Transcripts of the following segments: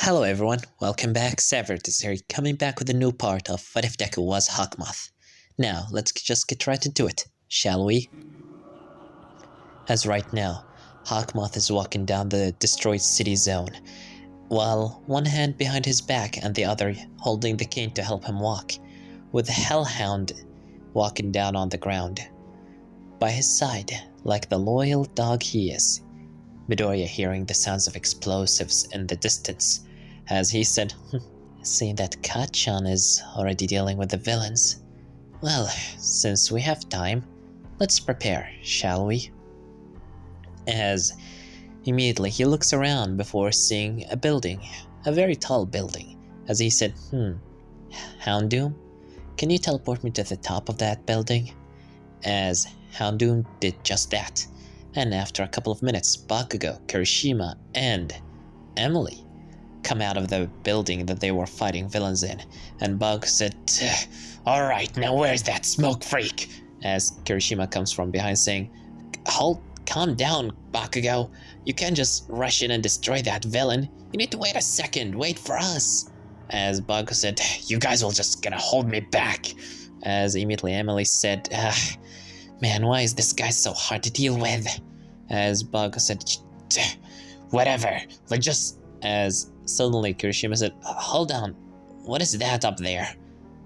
Hello everyone, welcome back. Severed is here, coming back with a new part of What If Deku Was Hawk Moth. Now, let's just get right into it, shall we? As right now, Hawk Moth is walking down the destroyed city zone, while one hand behind his back and the other holding the cane to help him walk, with the Hellhound walking down on the ground. By his side, like the loyal dog he is, Midoriya hearing the sounds of explosives in the distance, as he said, seeing that Kachan is already dealing with the villains. Well, since we have time, let's prepare, shall we? As immediately he looks around before seeing a building, a very tall building, as he said, Houndoom, can you teleport me to the top of that building? As Houndoom did just that. And after a couple of minutes, Bakugo, Kirishima, and Emily come out of the building that they were fighting villains in, and Bug said, "Alright, now where's that smoke freak?" As Kirishima comes from behind saying, calm down, Bakugo. You can't just rush in and destroy that villain. You need to wait a second, wait for us." As Bug said, "You guys will just gonna hold me back." As immediately Emily said, "Man, why is this guy so hard to deal with?" As Bug said, "Whatever, let's just..." As suddenly Kirishima said, "Hold on, what is that up there?"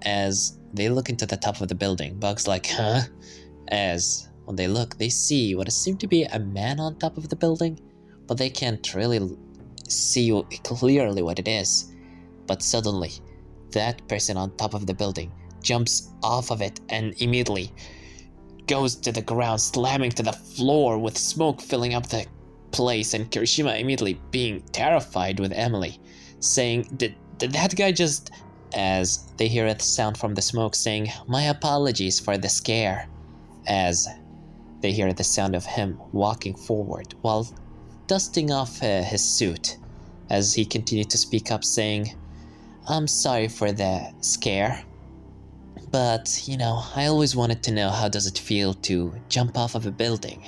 As they look into the top of the building, Bug's like, "Huh?" As when they look, they see what seemed to be a man on top of the building, but they can't really see clearly what it is. But suddenly, that person on top of the building jumps off of it and immediately goes to the ground, slamming to the floor with smoke filling up the place, and Kirishima immediately being terrified with Emily, saying, did that guy just..." As they hear a sound from the smoke saying, "My apologies for the scare." As they hear the sound of him walking forward while dusting off his suit, as he continued to speak up saying, "I'm sorry for the scare. But, I always wanted to know how does it feel to jump off of a building.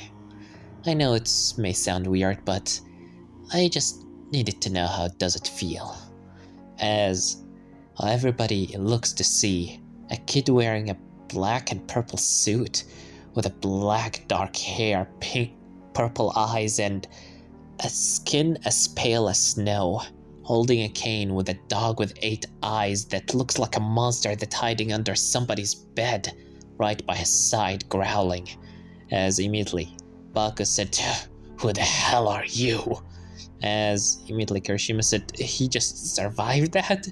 I know it may sound weird, but I just needed to know how does it feel." As everybody looks to see a kid wearing a black and purple suit with a black dark hair, pink purple eyes, and a skin as pale as snow, holding a cane with a dog with 8 eyes that looks like a monster that's hiding under somebody's bed right by his side, growling. As immediately Baku said, "Who the hell are you?" As immediately Kirishima said, "He just survived that?"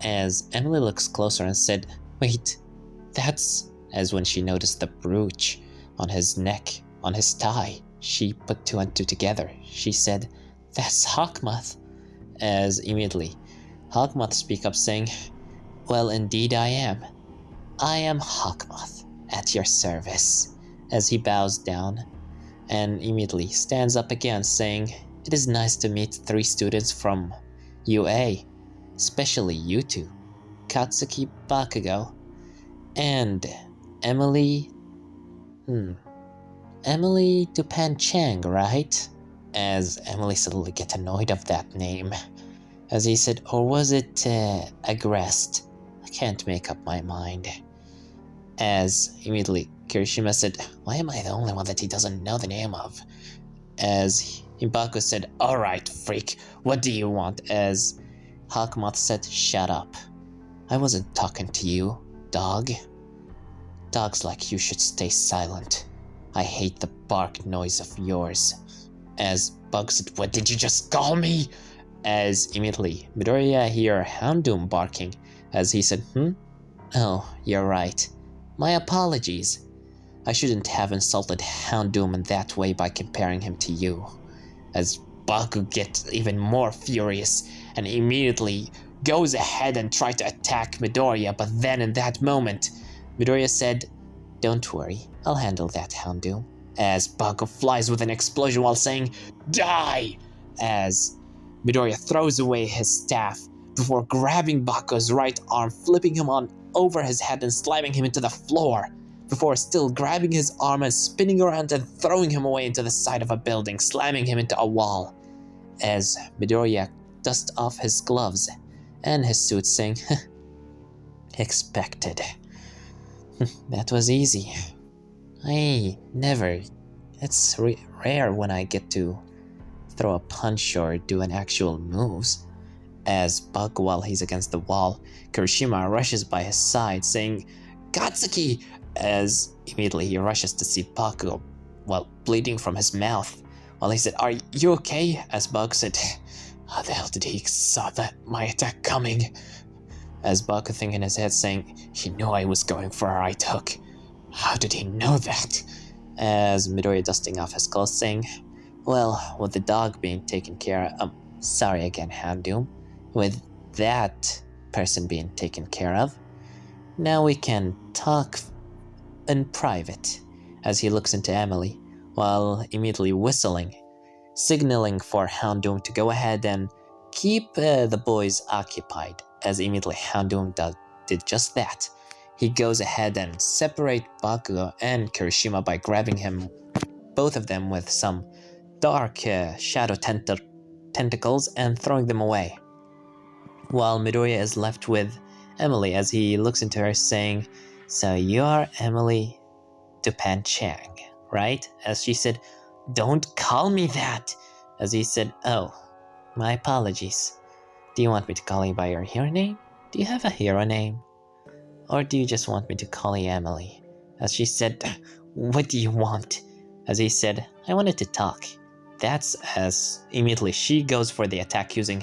As Emily looks closer and said, "Wait, that's..." As when she noticed the brooch on his neck, on his tie, she put 2 and 2 together. She said, "That's Hawk Moth." As immediately Hawk Moth speak up saying, "Well, indeed I am. I am Hawk Moth, at your service." As he bows down and immediately stands up again saying, "It is nice to meet 3 students from UA, especially you 2, Katsuki, Bakugo, and Emily Dupan Chang, right?" As Emily suddenly gets annoyed of that name, as he said, "Or was it Agrest? I can't make up my mind." As immediately Kirishima said, "Why am I the only one that he doesn't know the name of?" As Hibaku said, "Alright, freak, what do you want?" As Hawk Moth said, "Shut up. I wasn't talking to you, dog. Dogs like you should stay silent. I hate the bark noise of yours." As Bug said, "What did you just call me?" As immediately Midoriya hear Houndoom barking, as he said, "Oh, you're right. My apologies. I shouldn't have insulted Houndoom in that way by comparing him to you." As Baku gets even more furious and immediately goes ahead and tries to attack Midoriya, but then in that moment, Midoriya said, "Don't worry, I'll handle that, Houndoom." As Baku flies with an explosion while saying, "Die!" As Midoriya throws away his staff before grabbing Baku's right arm, flipping him on over his head and slamming him into the floor, before still grabbing his arm and spinning around and throwing him away into the side of a building, slamming him into a wall. As Midoriya dust off his gloves and his suit, saying, "Expected. That was easy. It's rare when I get to throw a punch or do an actual moves." As Bug, while he's against the wall, Kirishima rushes by his side, saying, "Katsuki!" As immediately he rushes to see Bakugo, while bleeding from his mouth. While he said, "Are you okay?" As Bug said, "How the hell did he saw my attack coming?" As Baku thinking in his head, saying, "He knew I was going for a right hook. How did he know that?" As Midoriya dusting off his clothes, saying, "Well, with the dog being taken care of, sorry again, Houndoom, with that person being taken care of, now we can talk in private." As he looks into Emily, while immediately whistling, signaling for Houndoom to go ahead and keep the boys occupied. As immediately Houndoom did just that. He goes ahead and separate Bakugo and Kirishima by grabbing him, both of them, with some dark shadow tentacles and throwing them away. While Midoriya is left with Emily as he looks into her, saying, "So you're Emily Dupan-Chang, right?" As she said, "Don't call me that." As he said, "Oh, my apologies. Do you want me to call you by your hero name? Do you have a hero name? Or do you just want me to call you Emily?" As she said, "What do you want?" As he said, "I wanted to talk." That's as immediately she goes for the attack using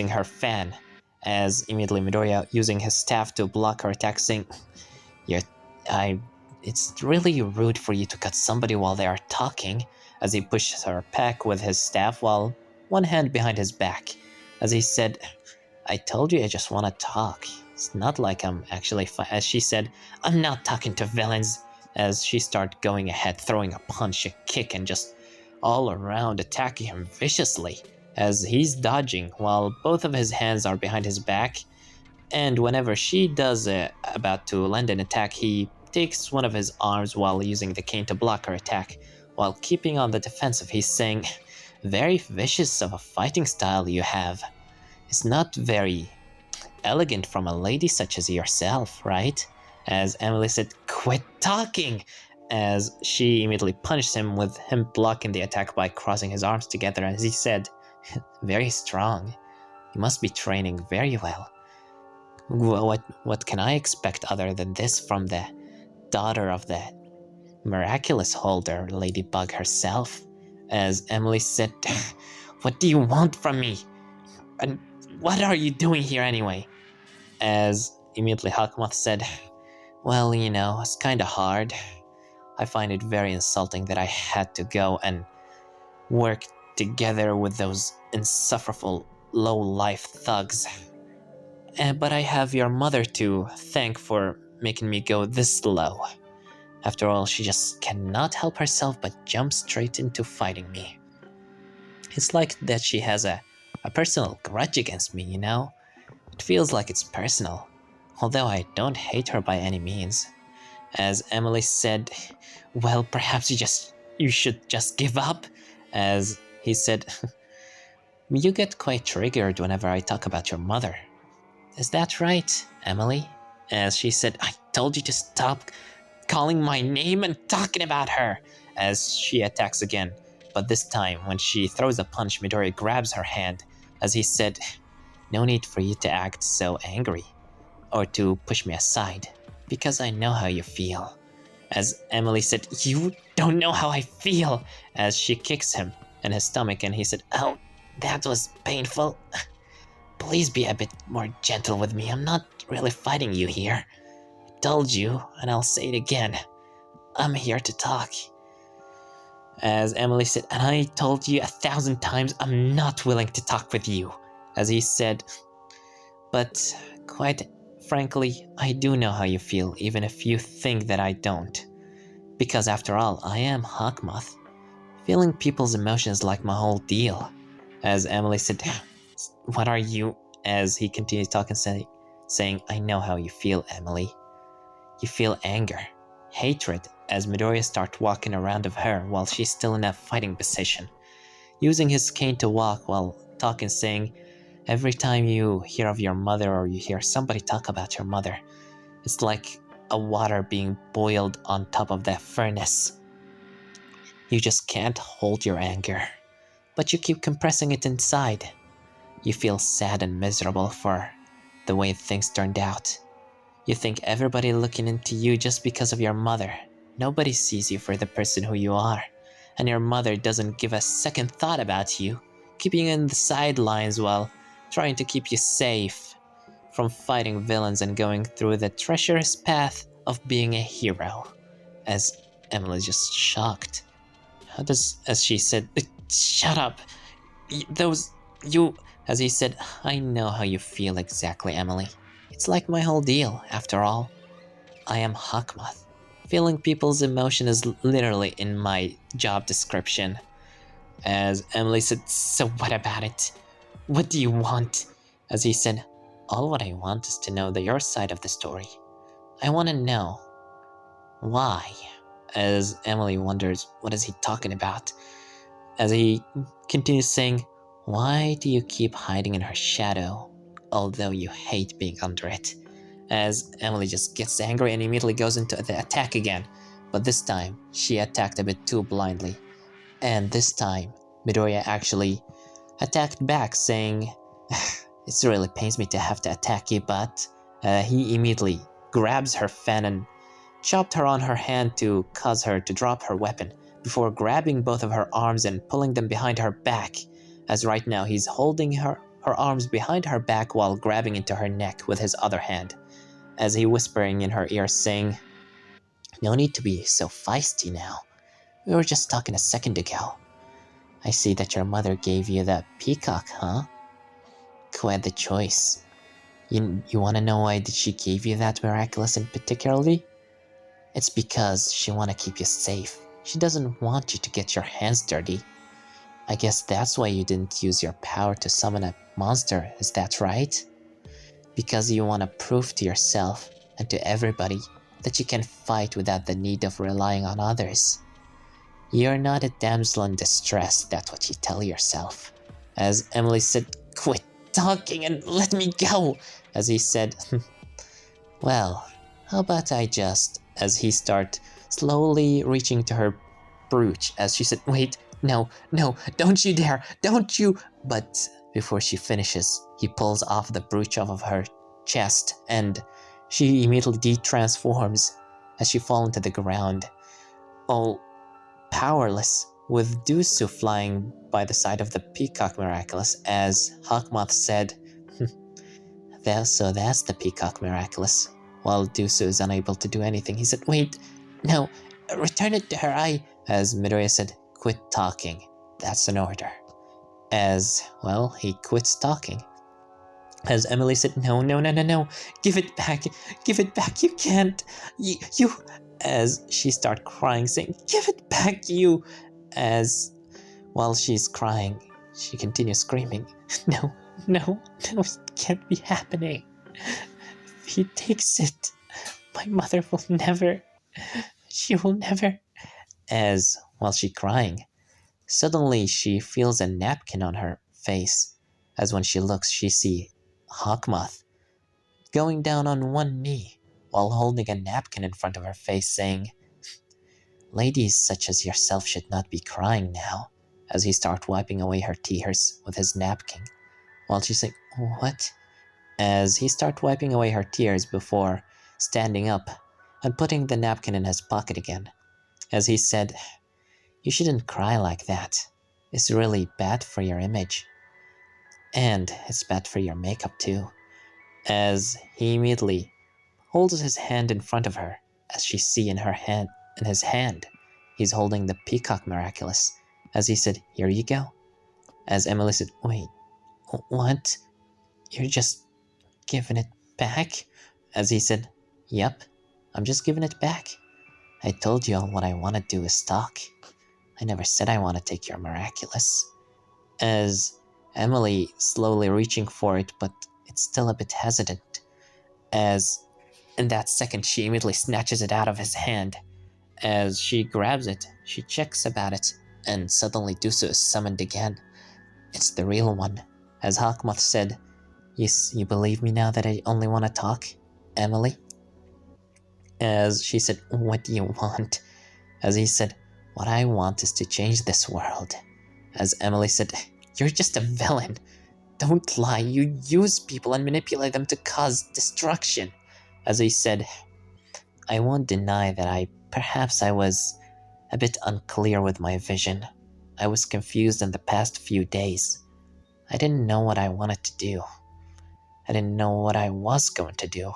her fan. As immediately Midoriya using his staff to block her attack, saying, "It's really rude for you to cut somebody while they are talking." As he pushes her back with his staff while one hand behind his back. As he said, "I told you I just want to talk. It's not like I'm actually As she said, "I'm not talking to villains." As she started going ahead, throwing a punch, a kick, and just all around attacking him viciously. As he's dodging while both of his hands are behind his back. And whenever she does about to land an attack, he takes one of his arms while using the cane to block her attack. While keeping on the defensive, he's saying, "Very vicious of a fighting style you have. It's not very elegant from a lady such as yourself, right?" As Emily said, "Quit talking!" As she immediately punished him with him blocking the attack by crossing his arms together. As he said, "Very strong. You must be training very well. What can I expect other than this from the daughter of the miraculous holder, Ladybug herself?" As Emily said, "What do you want from me? And what are you doing here anyway?" As immediately Hawk Moth said, "Well, it's kinda hard. I find it very insulting that I had to go and work together with those insufferable low-life thugs. But I have your mother to thank for making me go this low. After all, she just cannot help herself but jump straight into fighting me. It's like that she has a personal grudge against me, It feels like it's personal, although I don't hate her by any means." As Emily said, "Well, perhaps you should just give up." As he said, "You get quite triggered whenever I talk about your mother. Is that right, Emily?" As she said, "I told you to stop calling my name and talking about her." As she attacks again, but this time when she throws a punch, Midori grabs her hand. As he said, "No need for you to act so angry or to push me aside, because I know how you feel." As Emily said, "You don't know how I feel." As she kicks him in his stomach, and he said, "Oh, that was painful. Please be a bit more gentle with me. I'm not really fighting you here. I told you, and I'll say it again. I'm here to talk." As Emily said, "And I told you 1,000 times I'm not willing to talk with you." As he said, "But quite frankly, I do know how you feel, even if you think that I don't. Because after all, I am Hawk Moth. Feeling people's emotions like my whole deal." As Emily said, "What are you?" As he continues talking, saying, "I know how you feel, Emily. You feel anger, hatred." As Midoriya starts walking around of her while she's still in a fighting position, using his cane to walk while talking, saying, every time you hear of your mother or you hear somebody talk about your mother, it's like a water being boiled on top of that furnace. You just can't hold your anger, but you keep compressing it inside. You feel sad and miserable for the way things turned out. You think everybody looking into you just because of your mother. Nobody sees you for the person who you are. And your mother doesn't give a second thought about you, keeping you in the sidelines while trying to keep you safe from fighting villains and going through the treacherous path of being a hero. As Emily just shocked. How does, as she said, shut up. As he said, I know how you feel exactly, Emily. It's like my whole deal, after all. I am Hawk Moth. Feeling people's emotion is literally in my job description. As Emily said, so what about it? What do you want? As he said, all what I want is to know your side of the story. I want to know why. As Emily wonders, what is he talking about? As he continues saying, why do you keep hiding in her shadow, although you hate being under it? As Emily just gets angry and immediately goes into the attack again. But this time, she attacked a bit too blindly. And this time, Midoriya actually attacked back, saying, it really pains me to have to attack you, but he immediately grabs her fan and chopped her on her hand to cause her to drop her weapon, before grabbing both of her arms and pulling them behind her back, as right now he's holding her arms behind her back while grabbing into her neck with his other hand, as he whispering in her ear saying, no need to be so feisty now. We were just talking a second ago. I see that your mother gave you that peacock, huh? Quite the choice. You want to know why did she give you that miraculous in particularly? It's because she want to keep you safe. She doesn't want you to get your hands dirty. I guess that's why you didn't use your power to summon a monster, is that right? Because you want to prove to yourself and to everybody that you can fight without the need of relying on others. You're not a damsel in distress, that's what you tell yourself. As Emily said, quit talking and let me go! As he said, well, how about I just... As he start slowly reaching to her brooch, as she said, wait, no, don't you dare, don't you... But before she finishes, he pulls off the brooch off of her chest, and she immediately de-transforms as she falls into the ground, all powerless, with Dusu flying by the side of the peacock miraculous, as Hawk Moth said, so that's the peacock miraculous. While Dusu is unable to do anything, he said, wait, no, return it to her, As Midoriya said, quit talking, that's an order. As, well, he quits talking. As Emily said, no, give it back, you can't, you, as she started crying, saying, give it back, you, as, while she's crying, she continues screaming, no, it can't be happening. If he takes it, my mother will never, she will never, as, while she's crying, suddenly she feels a napkin on her face, as when she looks, she sees Hawk Moth going down on one knee while holding a napkin in front of her face, saying, ladies such as yourself should not be crying now, as he starts wiping away her tears with his napkin, while she's like, what? As he starts wiping away her tears before standing up and putting the napkin in his pocket again, as he said, you shouldn't cry like that. It's really bad for your image. And it's bad for your makeup too. As he immediately holds his hand in front of her, as she sees in his hand, he's holding the peacock miraculous, as he said, here you go. As Emily said, wait, what? You're just giving it back? As he said, yep, I'm just giving it back. I told you all what I want to do is talk. I never said I want to take your miraculous. As Emily slowly reaching for it, but it's still a bit hesitant, as in that second she immediately snatches it out of his hand. As she grabs it, she checks about it, and suddenly Dusu is summoned again, It's the real one. As Hawk Moth said, you believe me now that I only want to talk, Emily? As she said, what do you want? As he said, what I want is to change this world. As Emily said, you're just a villain. Don't lie, you use people and manipulate them to cause destruction. As he said, I won't deny that perhaps I was a bit unclear with my vision. I was confused in the past few days. I didn't know what I wanted to do. I didn't know what I was going to do.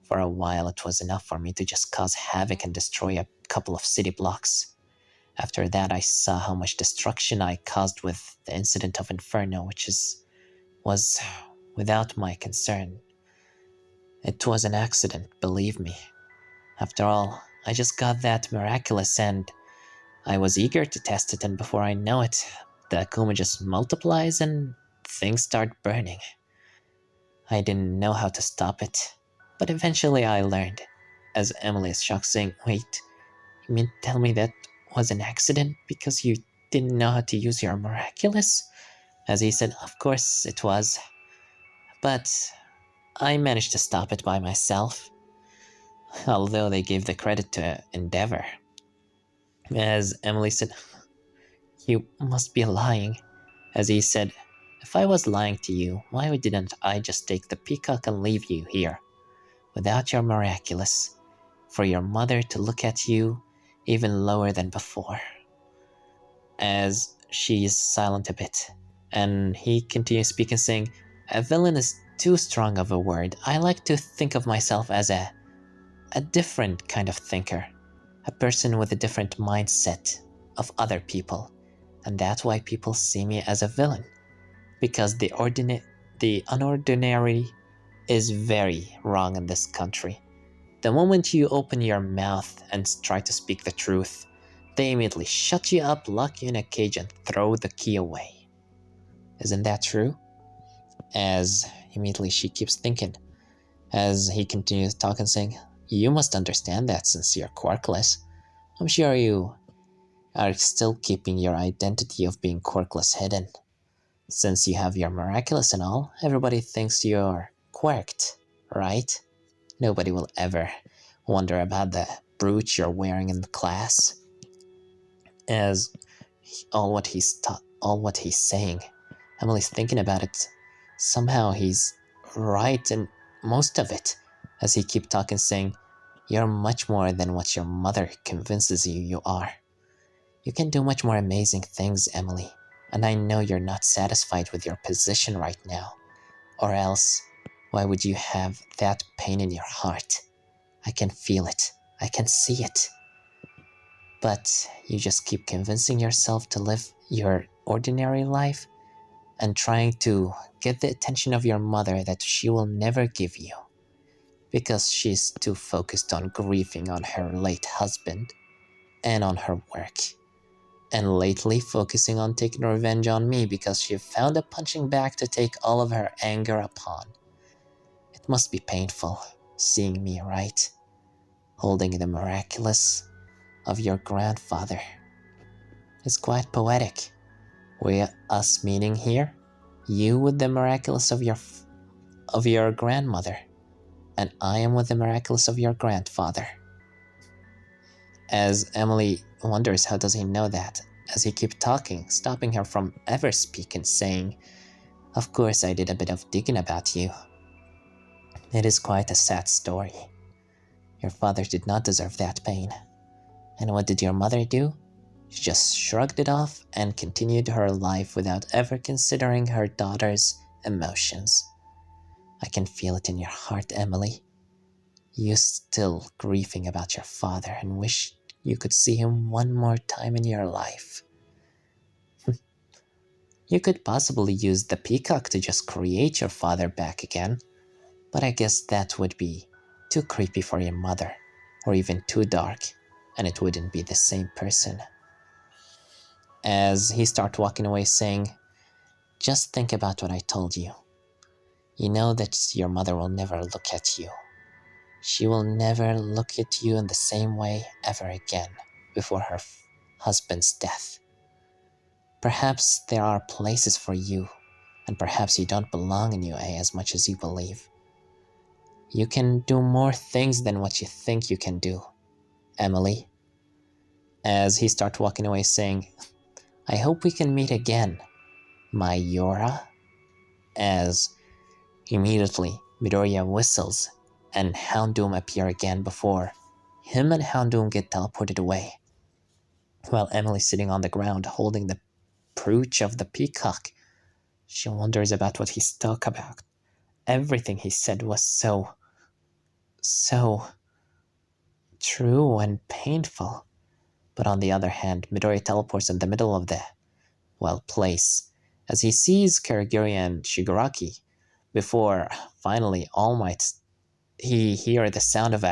For a while, it was enough for me to just cause havoc and destroy a couple of city blocks. After that, I saw how much destruction I caused with the incident of Inferno, was without my concern. It was an accident, believe me. After all, I just got that miraculous and I was eager to test it, and before I know it, the Akuma just multiplies and things start burning. I didn't know how to stop it, but eventually I learned. As Emily is shocked, saying, wait, you mean tell me that was an accident because you didn't know how to use your miraculous? As he said, of course it was. But I managed to stop it by myself, although they gave the credit to Endeavor. As Emily said, you must be lying. As he said, if I was lying to you, why didn't I just take the peacock and leave you here, without your miraculous, for your mother to look at you even lower than before? As she is silent a bit, and he continues speaking, saying, a villain is too strong of a word. I like to think of myself as a different kind of thinker, a person with a different mindset of other people, and that's why people see me as a villain, because the unordinary is very wrong in this country. The moment you open your mouth and try to speak the truth, they immediately shut you up, lock you in a cage, and throw the key away. Isn't that true? As immediately she keeps thinking, as he continues talking, saying, you must understand that since you're quirkless. I'm sure you are still keeping your identity of being quirkless hidden. Since you have your miraculous and all, everybody thinks you're quirked, right? Nobody will ever wonder about the brooch you're wearing in the class. As all what he's saying, Emily's thinking about it. Somehow he's right in most of it, as he keeps talking, saying, you're much more than what your mother convinces you are. You can do much more amazing things, Emily, and I know you're not satisfied with your position right now. Or else, why would you have that pain in your heart? I can feel it. I can see it. But you just keep convincing yourself to live your ordinary life and trying to get the attention of your mother that she will never give you, because she's too focused on grieving on her late husband and on her work, and lately focusing on taking revenge on me because she found a punching bag to take all of her anger upon. It must be painful seeing me, right? Holding the miraculous of your grandfather. It's quite poetic. We're us meaning here, you with the miraculous of your grandmother, and I am with the miraculous of your grandfather. As Emily wonders how does he know that, as he keeps talking, stopping her from ever speaking, saying, of course I did a bit of digging about you. It is quite a sad story. Your father did not deserve that pain. And what did your mother do? She just shrugged it off and continued her life without ever considering her daughter's emotions. I can feel it in your heart, Emily. You're still grieving about your father and wish you could see him one more time in your life. You could possibly use the peacock to just create your father back again, but I guess that would be too creepy for your mother, or even too dark, and it wouldn't be the same person. As he starts walking away, saying, just think about what I told you. You know that your mother will never look at you. She will never look at you in the same way ever again before her husband's death. Perhaps there are places for you, and perhaps you don't belong in UA as much as you believe. You can do more things than what you think you can do, Emily. As he starts walking away saying, I hope we can meet again, my Yora. As immediately Midoriya whistles and Houndoom appear again before him and Houndoom get teleported away. While Emily's sitting on the ground holding the brooch of the peacock, she wonders about what he's talking about. Everything he said was so true and painful. But on the other hand, Midoriya teleports in the middle of the, place, as he sees Karagiri and Shigaraki, before finally All Might, he hears the sound of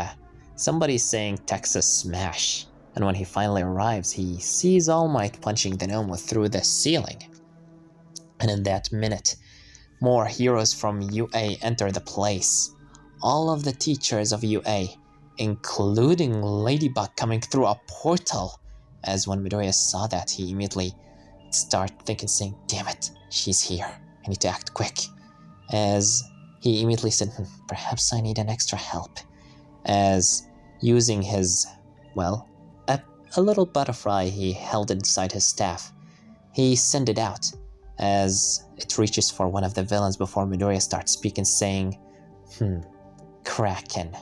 somebody saying Texas Smash. And when he finally arrives, he sees All Might punching the gnome through the ceiling. And in that minute, more heroes from UA enter the place. All of the teachers of UA, including Ladybug coming through a portal. As when Midoriya saw that, he immediately started thinking, saying, damn it, she's here. I need to act quick. As he immediately said, perhaps I need an extra help. As using his, a little butterfly he held inside his staff, he sent it out as it reaches for one of the villains before Midoriya starts speaking, saying, Kraken,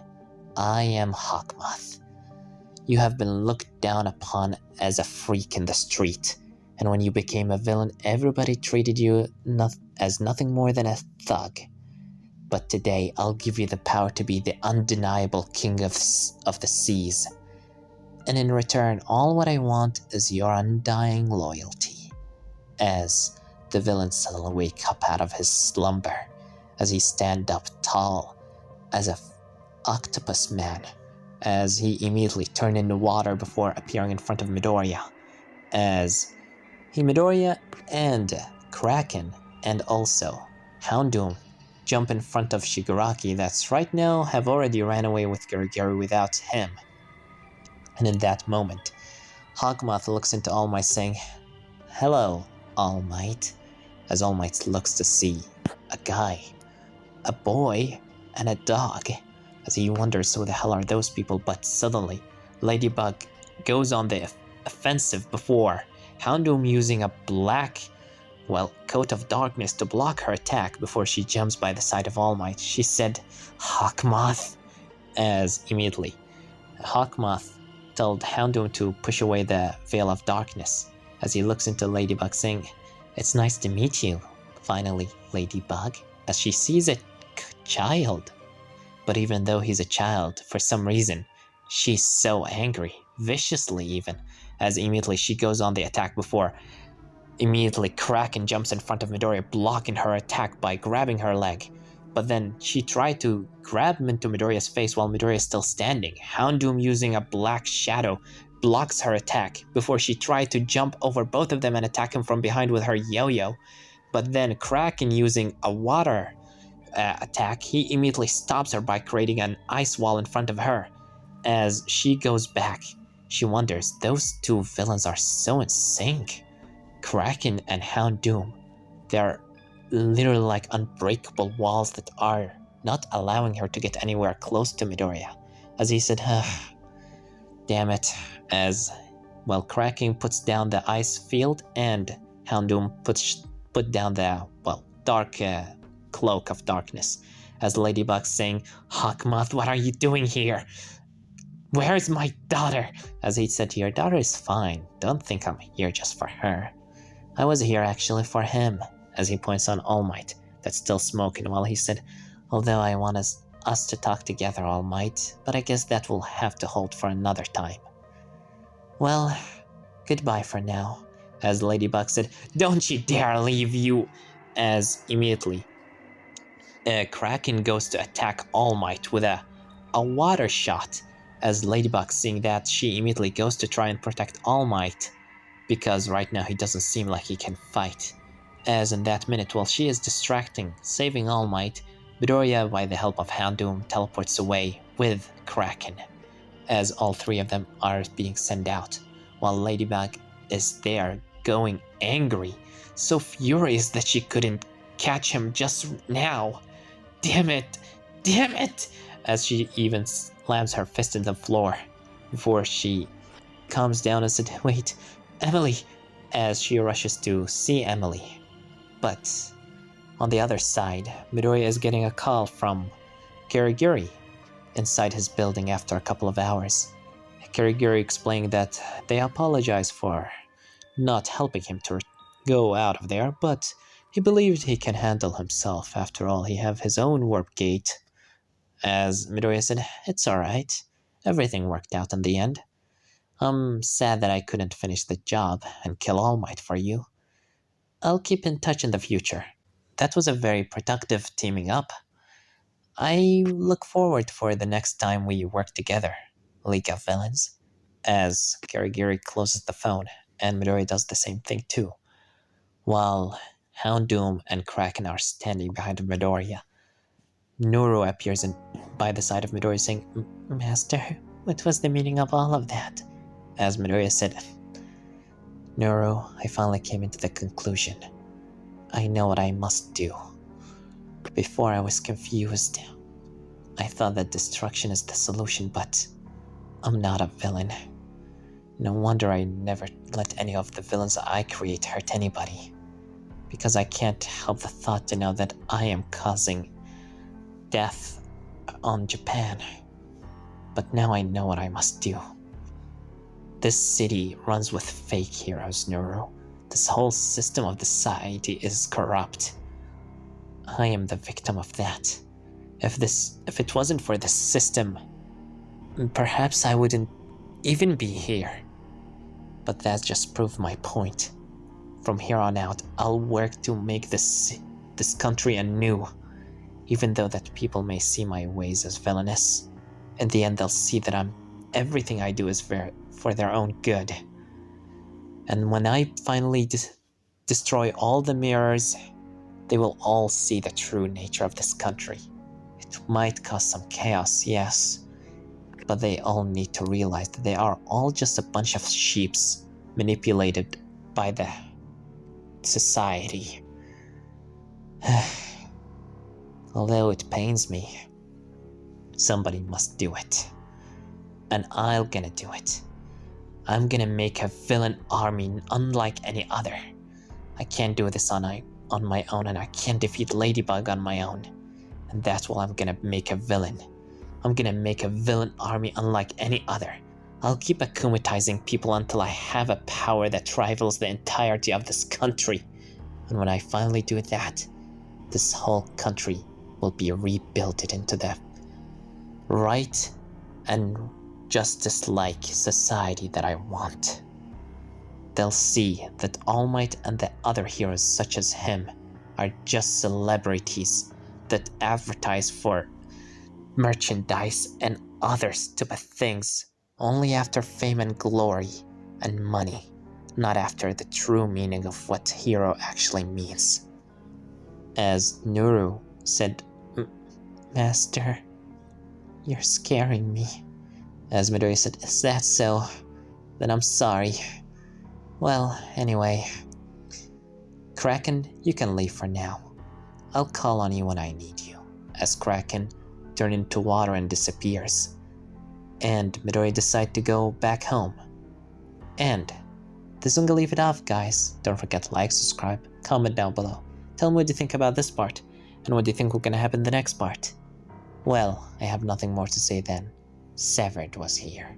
I am Hawk Moth. You have been looked down upon as a freak in the street, and when you became a villain, everybody treated you as nothing more than a thug. But today, I'll give you the power to be the undeniable king of the seas. And in return, all what I want is your undying loyalty. As the villain suddenly wakes up out of his slumber, as he stands up tall as a octopus man, as he immediately turned into water before appearing in front of Midoriya. As Midoriya and Kraken and also Houndoom jump in front of Shigaraki that's right now have already ran away with Garigari without him. And in that moment, Hawk Moth looks into All Might saying, hello, All Might. As All Might looks to see a guy, a boy, and a dog. As he wonders who the hell are those people, but suddenly Ladybug goes on the offensive before Houndoom using a black, coat of darkness to block her attack before she jumps by the side of All Might. She said, Hawk Moth, as immediately Hawk Moth told Houndoom to push away the veil of darkness as he looks into Ladybug saying, it's nice to meet you, finally, Ladybug, as she sees a child. But even though he's a child, for some reason, she's so angry, viciously even, as immediately she goes on the attack before immediately Kraken jumps in front of Midoriya, blocking her attack by grabbing her leg. But then she tried to grab him into Midoriya's face while Midoriya is still standing. Houndoom using a black shadow blocks her attack before she tried to jump over both of them and attack him from behind with her yo-yo. But then Kraken using a water attack, he immediately stops her by creating an ice wall in front of her. As she goes back, she wonders, those two villains are so in sync. Kraken and Houndoom, they're literally like unbreakable walls that are not allowing her to get anywhere close to Midoriya. As he said, damn it, as Kraken puts down the ice field and Houndoom put down the dark cloak of darkness. As Ladybug saying, Hawk Moth, what are you doing here? Where's my daughter? As he said, your daughter is fine. Don't think I'm here just for her. I was here actually for him. As he points on All Might, that's still smoking, while he said, although I want us to talk together, All Might, but I guess that will have to hold for another time. Well, goodbye for now. As Ladybug said, don't you dare leave, you! As immediately, Kraken goes to attack All Might with a water shot. As Ladybug seeing that, she immediately goes to try and protect All Might, because right now he doesn't seem like he can fight. As in that minute, while she is distracting, saving All Might, Midoriya, by the help of Houndoom, teleports away with Kraken, as all three of them are being sent out, while Ladybug is there going angry, so furious that she couldn't catch him just now. Damn it! Damn it! As she even slams her fist in the floor before she calms down and said, "Wait, Emily," as she rushes to see Emily. But on the other side, Midoriya is getting a call from Kirigiri inside his building after a couple of hours. Kirigiri explaining that they apologize for not helping him to go out of there, but he believed he can handle himself. After all, he have his own warp gate. As Midoriya said, "It's alright. Everything worked out in the end. I'm sad that I couldn't finish the job and kill All Might for you. I'll keep in touch in the future. That was a very productive teaming up. I look forward for the next time we work together, League of Villains." As Kirigiri closes the phone, and Midoriya does the same thing too, while Houndoom and Kraken are standing behind Midoriya. Nuru appears by the side of Midoriya saying, "Master, what was the meaning of all of that?" As Midoriya said, "Nuru, I finally came into the conclusion. I know what I must do. Before I was confused. I thought that destruction is the solution, but I'm not a villain. No wonder I never let any of the villains I create hurt anybody. Because I can't help the thought to know that I am causing death on Japan. But now I know what I must do. This city runs with fake heroes, Nuru. This whole system of the society is corrupt. I am the victim of that. If it wasn't for this system, perhaps I wouldn't even be here. But that just proved my point. From here on out, I'll work to make this country anew. Even though that people may see my ways as villainous, in the end they'll see that everything I do is for their own good. And when I finally destroy all the mirrors, they will all see the true nature of this country. It might cause some chaos, yes, but they all need to realize that they are all just a bunch of sheeps manipulated by the society." Although it pains me, somebody must do it. And I'm gonna do it. I'm gonna make a villain army unlike any other. I can't do this on my own, and I can't defeat Ladybug on my own. And that's why I'm gonna make a villain. I'm gonna make a villain army unlike any other. I'll keep akumatizing people until I have a power that rivals the entirety of this country. And when I finally do that, this whole country will be rebuilt into the right and justice-like society that I want. They'll see that All Might and the other heroes such as him are just celebrities that advertise for merchandise and other stupid things only after fame and glory and money, not after the true meaning of what hero actually means. As Nuru said, "Master, you're scaring me." As Midoriya said, "Is that so? Then I'm sorry. Well, anyway, Kraken, you can leave for now. I'll call on you when I need you." As Kraken turns into water and disappears, and Midoriya decides to go back home. And this is gonna leave it off, guys. Don't forget to like, subscribe, comment down below. Tell me what you think about this part, and what do you think will gonna happen in the next part. Well, I have nothing more to say then. Severed was here.